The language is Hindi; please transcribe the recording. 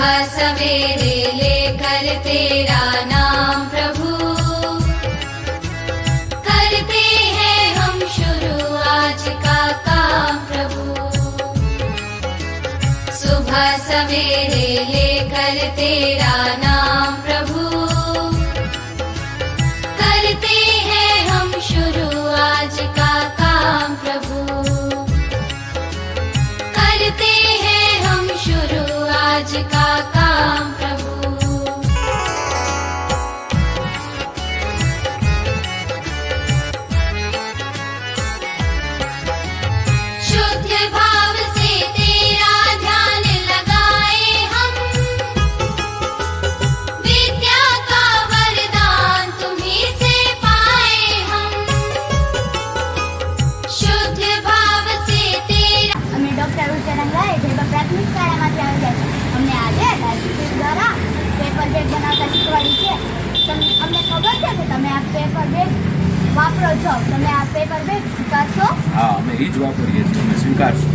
सुबह सवेरे लेकर तेरा नाम प्रभु, करते हैं हम शुरू आज का काम प्रभु। सुबह सवेरे लेकर तेरा नाम प्रभु, करते हैं हम शुरू आज का काम प्रभु, करते हैं हम शुरू आज का काम प्रभु। शुद्ध भाव से तेरा ध्यान लगाए हम, विद्या का वरदान तुम्हीं से पाए हम। शुद्ध भाव से तेरा અમે ડોક્ટર ઉચ્ચરંગાએ જેવા પ્રાથમિક શાળામાંથી આવ્યા છે. અમને આજે ડાયરેક્ટર દ્વારા પેપર બેગ બનાવતા શીખવાડી છે. અમને ખબર છે કે તમે આ પેપર બેગ વાપરો છો. તમે આ પેપર બેગ સ્વીકારશો? હા, અમે એ જ વાપરીએ છીએ, અમે સ્વીકારશું.